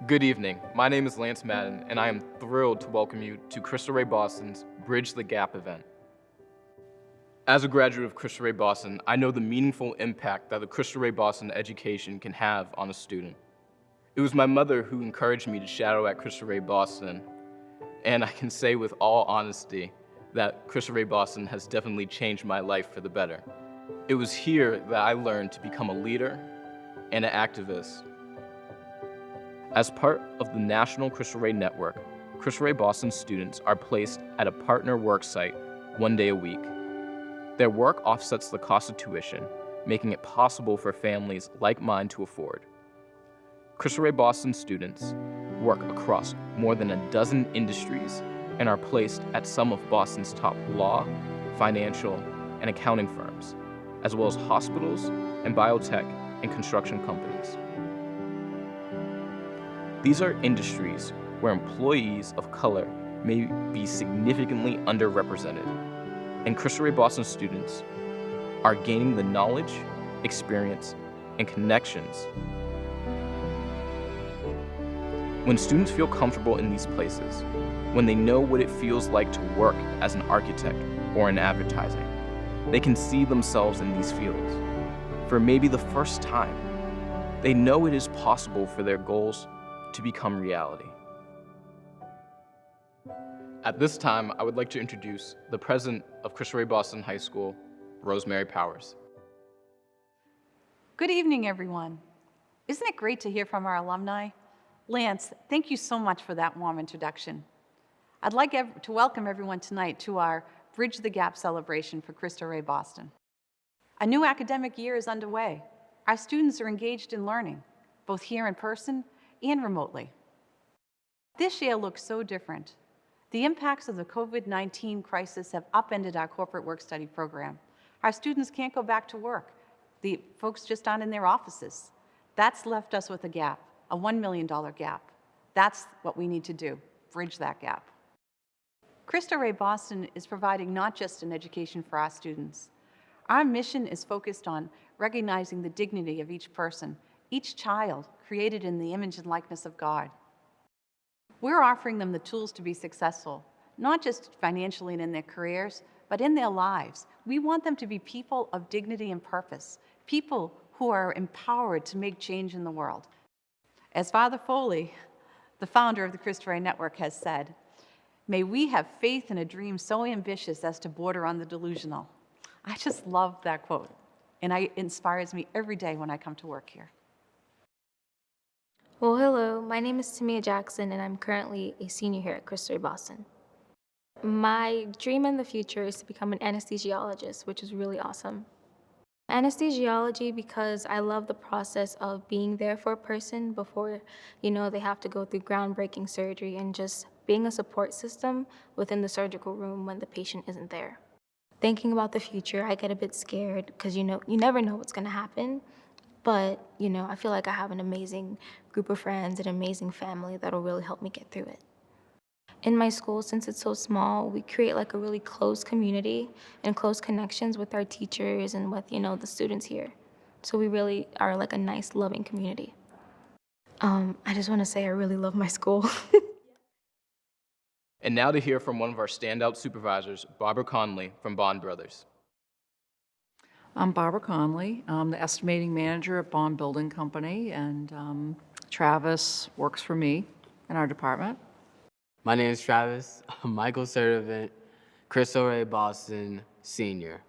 Good evening. My name is Lance Madden, and I am thrilled to welcome you to Cristo Rey Boston's Bridge the Gap event. As a graduate of Cristo Rey Boston, I know the meaningful impact that the Cristo Rey Boston education can have on a student. It was my mother who encouraged me to shadow at Cristo Rey Boston, and I can say with all honesty that Cristo Rey Boston has definitely changed my life for the better. It was here that I learned to become a leader and an activist. As part of the National Cristo Rey Network, Cristo Rey Boston students are placed at a partner work site 1 day a week. Their work offsets the cost of tuition, making it possible for families like mine to afford. Cristo Rey Boston students work across more than a dozen industries and are placed at some of Boston's top law, financial, and accounting firms, as well as hospitals and biotech and construction companies. These are industries where employees of color may be significantly underrepresented, and Cristo Rey Boston students are gaining the knowledge, experience, and connections. When students feel comfortable in these places, when they know what it feels like to work as an architect or in advertising, they can see themselves in these fields. For maybe the first time, they know it is possible for their goals to become reality. At this time, I would like to introduce the president of Cristo Rey Boston High School, Rosemary Powers. Good evening, everyone. Isn't it great to hear from our alumni? Lance, thank you so much for that warm introduction. I'd like to welcome everyone tonight to our Bridge the Gap celebration for Cristo Rey Boston. A new academic year is underway. Our students are engaged in learning, both here in person and remotely. This year looks so different. The impacts of the COVID-19 crisis have upended our corporate work-study program. Our students can't go back to work. The folks just aren't in their offices. That's left us with a gap, a $1 million gap. That's what we need to do, bridge that gap. Cristo Rey Boston is providing not just an education for our students. Our mission is focused on recognizing the dignity of each person, each child created in the image and likeness of God. We're offering them the tools to be successful, not just financially and in their careers, but in their lives. We want them to be people of dignity and purpose, people who are empowered to make change in the world. As Father Foley, the founder of the Cristo Rey Network, has said, "May we have faith in a dream so ambitious as to border on the delusional." I just love that quote, and it inspires me every day when I come to work here. Well, hello, my name is Tamia Jackson, and I'm currently a senior here at Cristo Rey Boston. My dream in the future is to become an anesthesiologist, which is really awesome. Anesthesiology because I love the process of being there for a person before, they have to go through groundbreaking surgery and just being a support system within the surgical room when the patient isn't there. Thinking about the future, I get a bit scared because, you never know what's going to happen. But, I feel like I have an amazing group of friends, an amazing family that'll really help me get through it. In my school, since it's so small, we create like a really close community and close connections with our teachers and with, the students here. So we really are like a nice, loving community. I just want to say I really love my school. And now to hear from one of our standout supervisors, Barbara Conley from Bond Brothers. I'm Barbara Conley. I'm the estimating manager at Bond Building Company, and Travis works for me in our department. My name is Travis. I'm Michael Sertivant, Cristo Rey Boston Senior.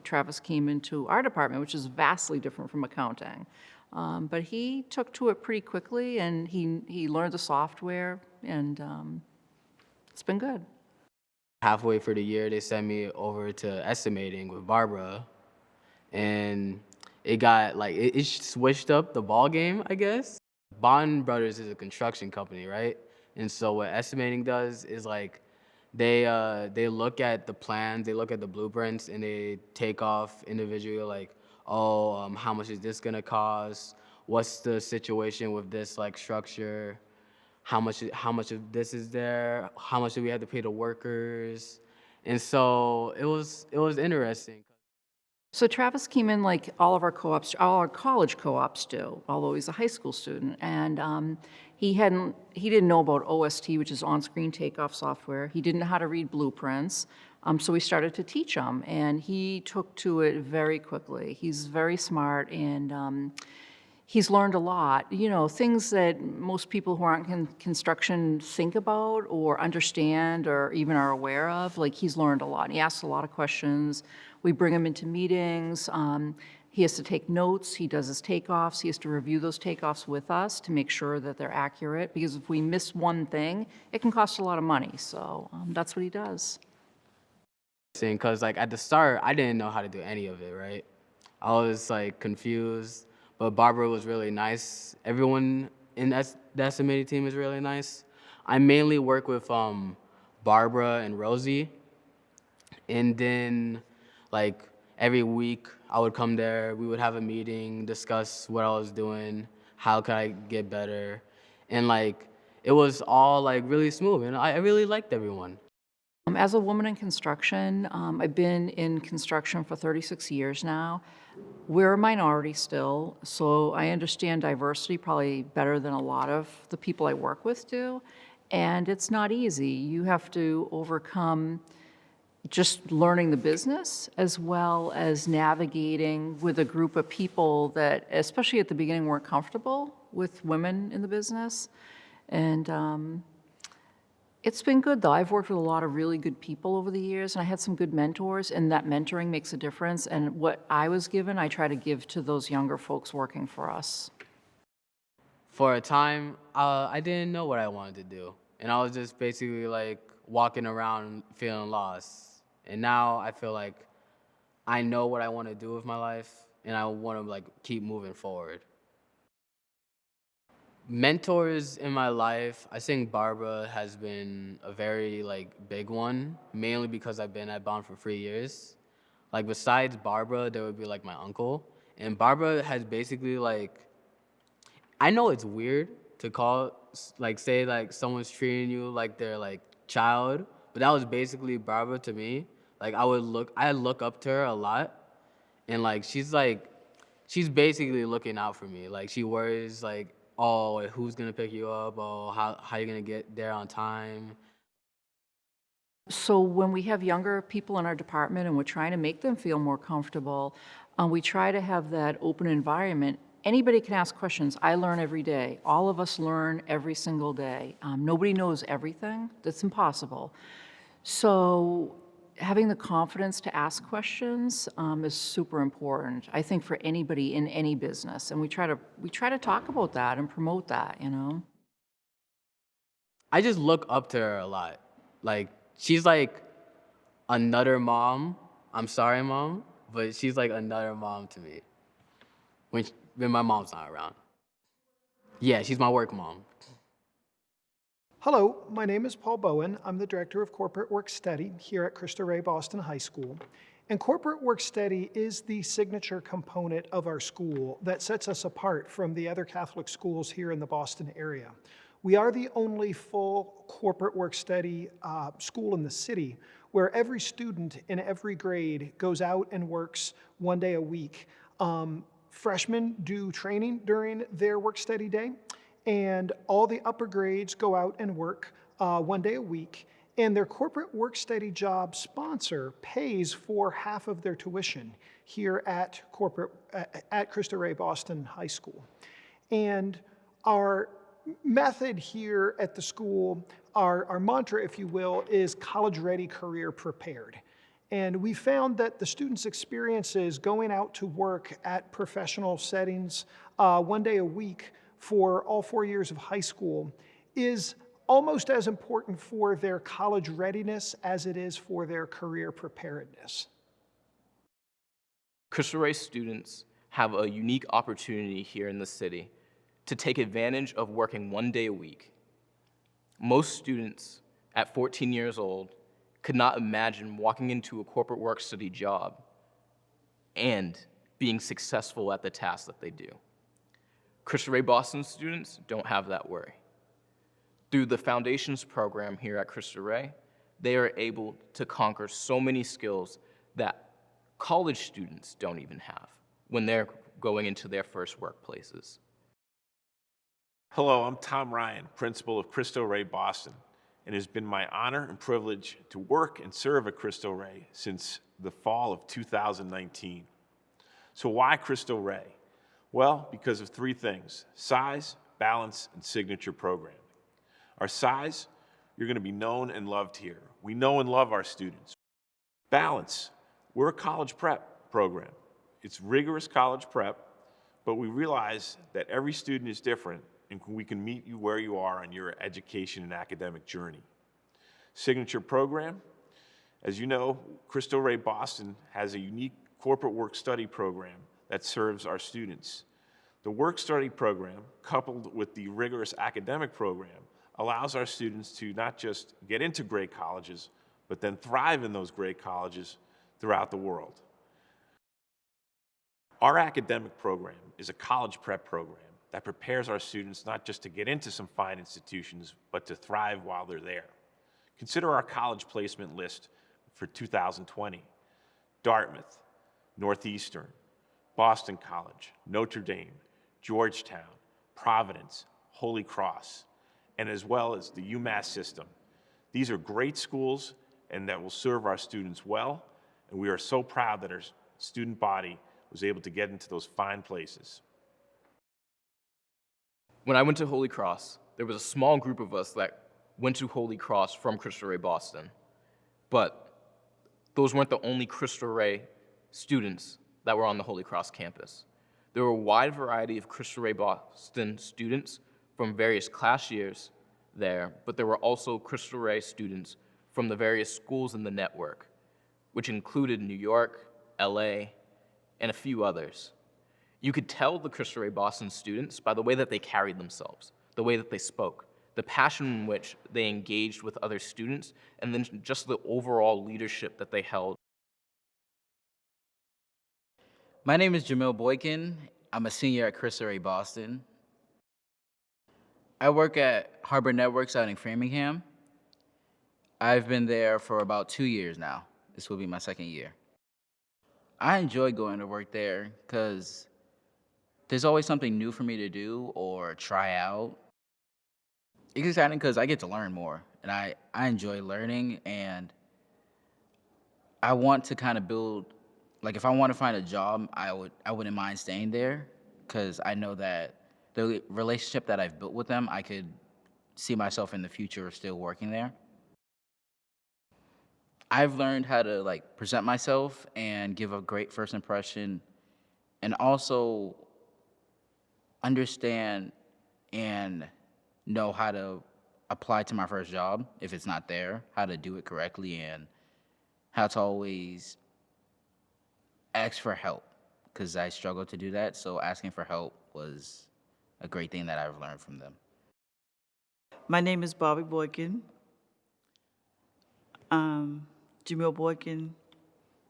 Travis came into our department, which is vastly different from accounting. But he took to it pretty quickly, and he learned the software, and it's been good. Halfway through the year, they sent me over to estimating with Barbara, and it got it switched up the ball game, I guess. Bond Brothers is a construction company, right? And so what estimating does is they look at the plans, they look at the blueprints, and they take off individually how much is this gonna cost? What's the situation with this structure? How much of this is there? How much do we have to pay the workers? And so it was interesting. So Travis came in like all of our co-ops, all our college co-ops do, although he's a high school student. And he didn't know about OST, which is on-screen takeoff software. He didn't know how to read blueprints. So we started to teach him, and he took to it very quickly. He's very smart, and he's learned a lot. You know, things that most people who aren't in construction think about or understand or even are aware of. Like, he's learned a lot. He asks a lot of questions. We bring him into meetings. He has to take notes. He does his takeoffs. He has to review those takeoffs with us to make sure that they're accurate, because if we miss one thing, it can cost a lot of money. So that's what he does. Because like at the start, I didn't know how to do any of it, right? I was like confused, but Barbara was really nice. Everyone in the estimating team is really nice. I mainly work with Barbara and Rosie, and then like every week I would come there, we would have a meeting, discuss what I was doing, how could I get better, and like it was all like really smooth, and I really liked everyone. As a woman in construction, I've been in construction for 36 years now. We're a minority still, so I understand diversity probably better than a lot of the people I work with do, and it's not easy. You have to overcome just learning the business as well as navigating with a group of people that, especially at the beginning, weren't comfortable with women in the business. And it's been good, though. I've worked with a lot of really good people over the years, and I had some good mentors, and that mentoring makes a difference. And what I was given, I try to give to those younger folks working for us. For a time, I didn't know what I wanted to do, and I was just basically like walking around feeling lost. And now I feel like I know what I want to do with my life, and I want to like keep moving forward. Mentors in my life, I think Barbara has been a very like big one, mainly because I've been at Bond for 3 years. Like besides Barbara, there would be like my uncle, and Barbara has basically like, I know it's weird to say like someone's treating you like they're like child, but that was basically Barbara to me. Like I look up to her a lot, and like she's basically looking out for me. Like she worries like, oh, who's gonna pick you up? Oh, how you gonna get there on time? So when we have younger people in our department and we're trying to make them feel more comfortable, we try to have that open environment. Anybody can ask questions. I learn every day. All of us learn every single day. Nobody knows everything. That's impossible. So having the confidence to ask questions is super important, I think, for anybody in any business. And we try to talk about that and promote that, you know? I just look up to her a lot. Like she's like another mom. I'm sorry, mom, but she's like another mom to me when my mom's not around. Yeah, she's my work mom. Hello, my name is Paul Bowen. I'm the Director of Corporate Work Study here at Cristo Rey Boston High School. And Corporate Work Study is the signature component of our school that sets us apart from the other Catholic schools here in the Boston area. We are the only full corporate work study school in the city where every student in every grade goes out and works 1 day a week. Freshmen do training during their work study day, and all the upper grades go out and work 1 day a week, and their corporate work study job sponsor pays for half of their tuition here at Cristo Rey Boston High School. And our method here at the school, our mantra, if you will, is college ready, career prepared. And we found that the students' experiences going out to work at professional settings 1 day a week for all 4 years of high school is almost as important for their college readiness as it is for their career preparedness. Cristo Rey students have a unique opportunity here in the city to take advantage of working 1 day a week. Most students at 14 years old could not imagine walking into a corporate work study job and being successful at the task that they do. Cristo Rey Boston students don't have that worry. Through the Foundations program here at Cristo Rey, they are able to conquer so many skills that college students don't even have when they're going into their first workplaces. Hello, I'm Tom Ryan, principal of Cristo Rey Boston, and it has been my honor and privilege to work and serve at Cristo Rey since the fall of 2019. So why Cristo Rey? Well, because of three things: size, balance, and signature programming. Our size, you're going to be known and loved here. We know and love our students. Balance, we're a college prep program. It's rigorous college prep, but we realize that every student is different and we can meet you where you are on your education and academic journey. Signature program, as you know, Cristo Rey Boston has a unique corporate work-study program that serves our students. The work-study program, coupled with the rigorous academic program, allows our students to not just get into great colleges, but then thrive in those great colleges throughout the world. Our academic program is a college prep program that prepares our students not just to get into some fine institutions, but to thrive while they're there. Consider our college placement list for 2020. Dartmouth, Northeastern, Boston College, Notre Dame, Georgetown, Providence, Holy Cross, and as well as the UMass system. These are great schools and that will serve our students well, and we are so proud that our student body was able to get into those fine places. When I went to Holy Cross, there was a small group of us that went to Holy Cross from Cristo Rey Boston, but those weren't the only Cristo Rey students that were on the Holy Cross campus. There were a wide variety of Cristo Rey Boston students from various class years there, but there were also Cristo Rey students from the various schools in the network, which included New York, LA, and a few others. You could tell the Cristo Rey Boston students by the way that they carried themselves, the way that they spoke, the passion in which they engaged with other students, and then just the overall leadership that they held. My name is Jamil Boykin. I'm a senior at Cristo Rey Boston. I work at Harbor Networks out in Framingham. I've been there for about 2 years now. This will be my second year. I enjoy going to work there because there's always something new for me to do or try out. It's exciting because I get to learn more, and I enjoy learning, and I want to kind of build, like if I want to find a job, I wouldn't mind staying there because I know that the relationship that I've built with them, I could see myself in the future still working there. I've learned how to like present myself and give a great first impression, and also understand and know how to apply to my first job if it's not there, how to do it correctly, and how to always ask for help because I struggle to do that. So asking for help was a great thing that I've learned from them. My name is Bobby Boykin. Jamil Boykin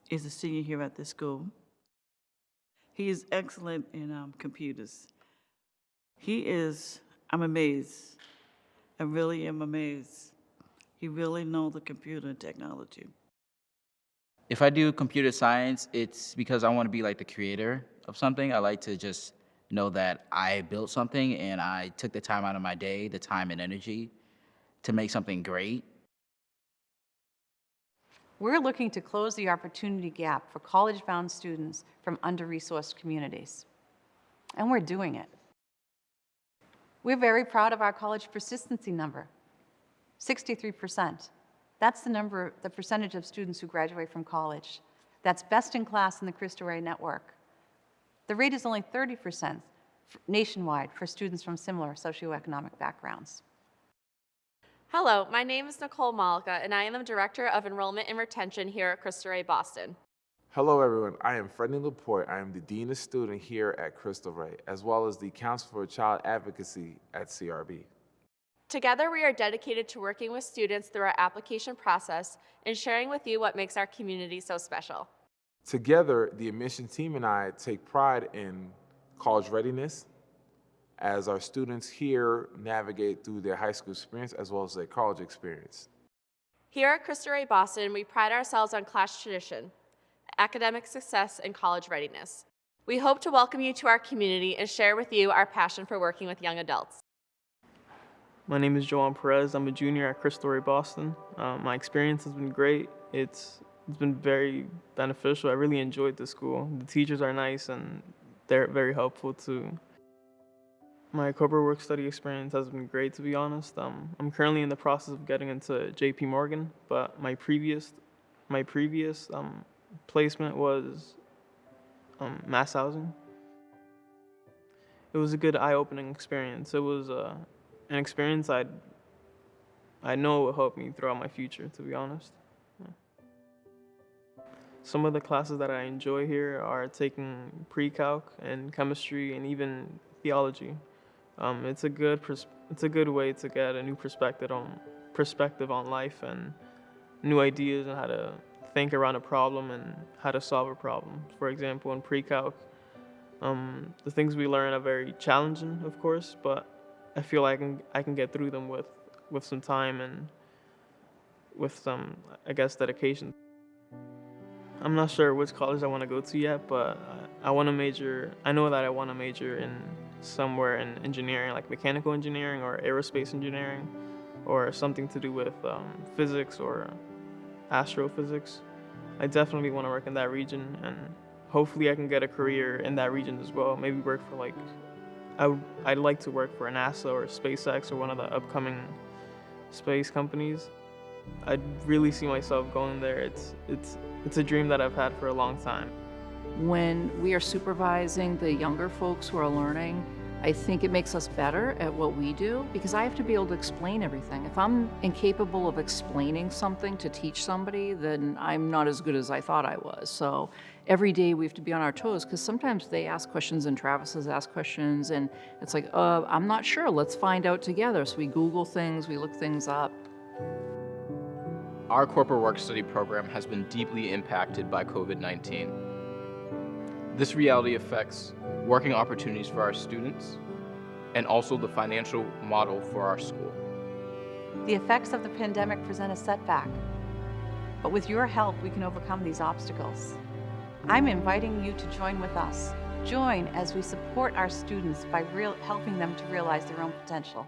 is a senior here at this school. He is excellent in computers. I'm amazed. I really am amazed. He really knows the computer and technology. If I do computer science, it's because I want to be like the creator of something. I like to just know that I built something and I took the time out of my day, the time and energy to make something great. We're looking to close the opportunity gap for college-bound students from under-resourced communities, and we're doing it. We're very proud of our college persistency number, 63%. That's the percentage of students who graduate from college. That's best in class in the Cristo Rey network. The rate is only 30% nationwide for students from similar socioeconomic backgrounds. Hello, my name is Nicole Malika, and I am the Director of Enrollment and Retention here at Cristo Rey Boston. Hello, everyone. I am Freddie Laporte. I am the Dean of Student here at Cristo Rey, as well as the Council for Child Advocacy at CRB. Together, we are dedicated to working with students through our application process and sharing with you what makes our community so special. Together, the admissions team and I take pride in college readiness as our students here navigate through their high school experience as well as their college experience. Here at Cristo Rey Boston, we pride ourselves on class tradition. academic success, and college readiness. We hope to welcome you to our community and share with you our passion for working with young adults. My name is Joan Perez. I'm a junior at Cristo Rey Boston. My experience has been great. It's been very beneficial. I really enjoyed the school. The teachers are nice and they're very helpful too. My corporate work study experience has been great, to be honest. I'm currently in the process of getting into JP Morgan, but my previous placement was mass housing. It was a good eye-opening experience. It was an experience I know will help me throughout my future, to be honest. Yeah. Some of the classes that I enjoy here are taking pre-calc and chemistry and even theology. It's a good way to get a new perspective on life and new ideas on how to think around a problem and how to solve a problem. For example, in pre-calc, the things we learn are very challenging, of course, but I feel like I can get through them with some time and with some, I guess, dedication. I'm not sure which college I want to go to yet, but I know that I want to major in somewhere in engineering, like mechanical engineering or aerospace engineering, or something to do with physics or astrophysics. I definitely want to work in that region, and hopefully I can get a career in that region as well. Maybe work for I'd like to work for NASA or SpaceX or one of the upcoming space companies. I'd really see myself going there. It's a dream that I've had for a long time. When we are supervising the younger folks who are learning, I think it makes us better at what we do because I have to be able to explain everything. If I'm incapable of explaining something to teach somebody, then I'm not as good as I thought I was. So every day we have to be on our toes because sometimes they ask questions and Travis has asked questions and it's like, I'm not sure, let's find out together. So we Google things, we look things up. Our corporate work study program has been deeply impacted by COVID-19. This reality affects working opportunities for our students and also the financial model for our school. The effects of the pandemic present a setback, but with your help, we can overcome these obstacles. I'm inviting you to join with us. Join as we support our students by helping them to realize their own potential.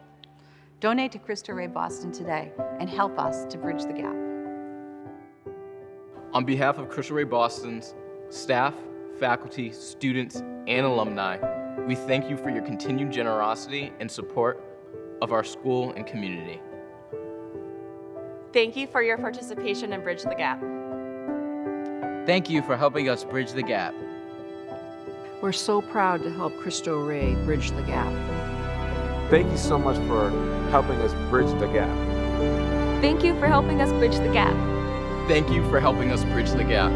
Donate to Cristo Rey Boston today and help us to bridge the gap. On behalf of Cristo Rey Boston's staff, faculty, students, and alumni, we thank you for your continued generosity and support of our school and community. Thank you for your participation in Bridge the Gap. Thank you for helping us bridge the gap. We're so proud to help Cristo Rey bridge the gap. Thank you so much for helping us bridge the gap. Thank you for helping us bridge the gap. Thank you for helping us bridge the gap.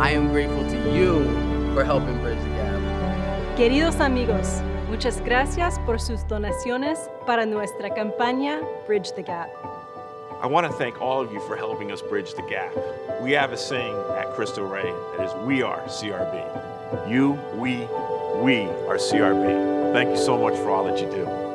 I am grateful to you for helping bridge the gap. Queridos amigos, muchas gracias por sus donaciones para nuestra campaña Bridge the Gap. I want to thank all of you for helping us bridge the gap. We have a saying at Cristo Rey that is, we are CRB. You, we are CRB. Thank you so much for all that you do.